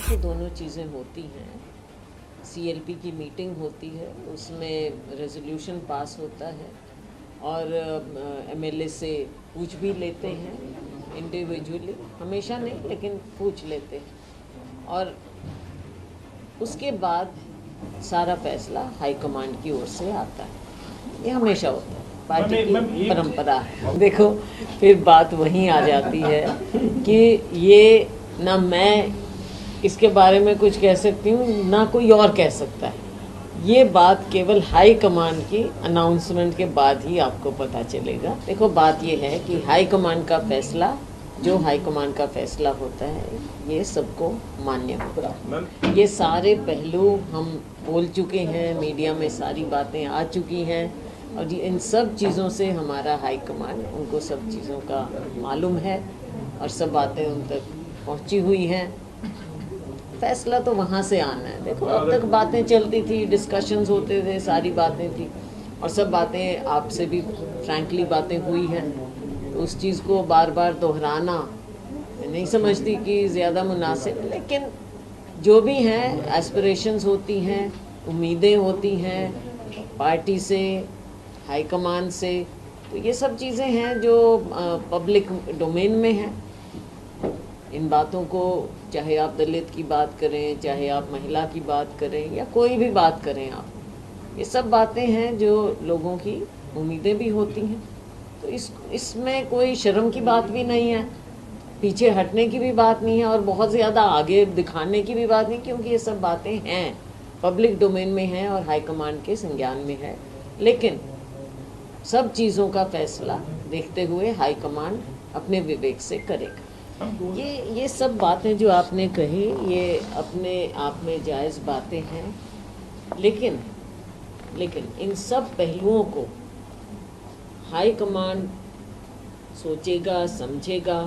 देखो दोनों चीज़ें होती हैं। सीएलपी की मीटिंग होती है, उसमें रेजोल्यूशन पास होता है और एमएलए से पूछ भी लेते हैं इंडिविजुअली, हमेशा नहीं लेकिन पूछ लेते हैं, और उसके बाद सारा फैसला हाईकमांड की ओर से आता है। ये हमेशा होता है, पार्टी की परंपरा है। देखो फिर बात वहीं आ जाती है कि ये ना मैं इसके बारे में कुछ कह सकती हूँ ना कोई और कह सकता है। ये बात केवल हाई कमांड की अनाउंसमेंट के बाद ही आपको पता चलेगा। देखो बात ये है कि हाई कमांड का फैसला, जो हाई कमांड का फैसला होता है, ये सबको मान्य होता है। ये सारे पहलू हम बोल चुके हैं, मीडिया में सारी बातें आ चुकी हैं, और इन सब चीज़ों से हमारा हाई कमांड, उनको सब चीज़ों का मालूम है और सब बातें उन तक पहुंची हुई हैं। फैसला तो वहाँ से आना है। देखो अब तक बातें चलती थी, डिस्कशंस होते थे, सारी बातें थी, और सब बातें आपसे भी फ्रैंकली बातें हुई हैं, तो उस चीज़ को बार बार दोहराना मैं नहीं समझती कि ज़्यादा मुनासिब। लेकिन जो भी हैं, एस्पिरेशंस होती हैं, उम्मीदें होती हैं पार्टी से, हाईकमान से, तो ये सब चीज़ें हैं जो पब्लिक डोमेन में हैं। इन बातों को, चाहे आप दलित की बात करें, चाहे आप महिला की बात करें, या कोई भी बात करें आप, ये सब बातें हैं जो लोगों की उम्मीदें भी होती हैं। तो इसमें कोई शर्म की बात भी नहीं है, पीछे हटने की भी बात नहीं है, और बहुत ज़्यादा आगे दिखाने की भी बात नहीं, क्योंकि ये सब बातें हैं, पब्लिक डोमेन में हैं और हाईकमांड के संज्ञान में है। लेकिन सब चीज़ों का फैसला देखते हुए हाईकमांड अपने विवेक से करेगा। ये सब बातें जो आपने कही, ये अपने आप में जायज़ बातें हैं, लेकिन इन सब पहलुओं को हाई कमांड सोचेगा, समझेगा,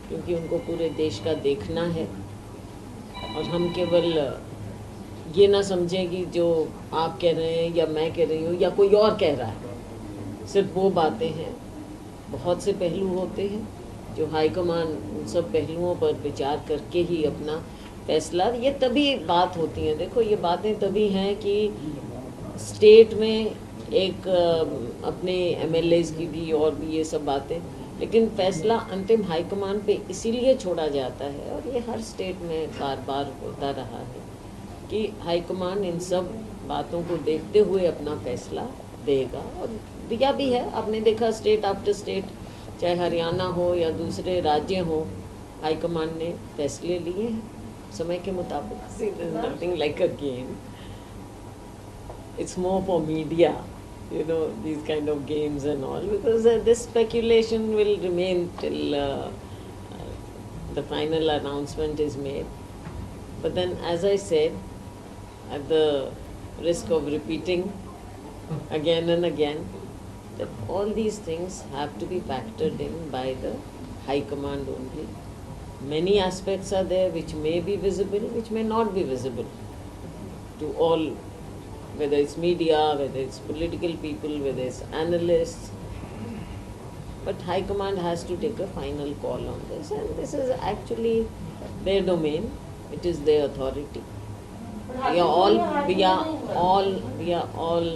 क्योंकि उनको पूरे देश का देखना है। और हम केवल ये ना समझें कि जो आप कह रहे हैं या मैं कह रही हूँ या कोई और कह रहा है, सिर्फ वो बातें हैं। बहुत से पहलू होते हैं जो हाईकमान उन सब पहलुओं पर विचार करके ही अपना फैसला, ये तभी बात होती है। देखो ये बातें तभी हैं कि स्टेट में एक अपने एमएलएज की भी और भी ये सब बातें, लेकिन फैसला अंतिम हाईकमान पे इसीलिए छोड़ा जाता है, और ये हर स्टेट में बार बार होता रहा है कि हाईकमान इन सब बातों को देखते हुए अपना फैसला देगा, और दिया भी है। आपने देखा स्टेट आफ्टर स्टेट, चाहे हरियाणा हो या दूसरे राज्य हो, हाईकमान ने फैसले लिए हैं समय के मुताबिक। Nothing like a game, it's more for media, these kind of games and all, because this speculation will remain till the final announcement is made. But then, as I said, at the risk of repeating again and again, that all these things have to be factored in by the high command only. Many aspects are there which may be visible, which may not be visible to all, whether it's media, whether it's political people, whether it's analysts. But High Command has to take a final call on this, and this is actually their domain. It is their authority. We are all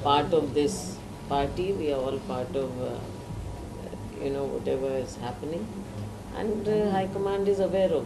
part of this party. We are all part of whatever is happening, and High Command is aware of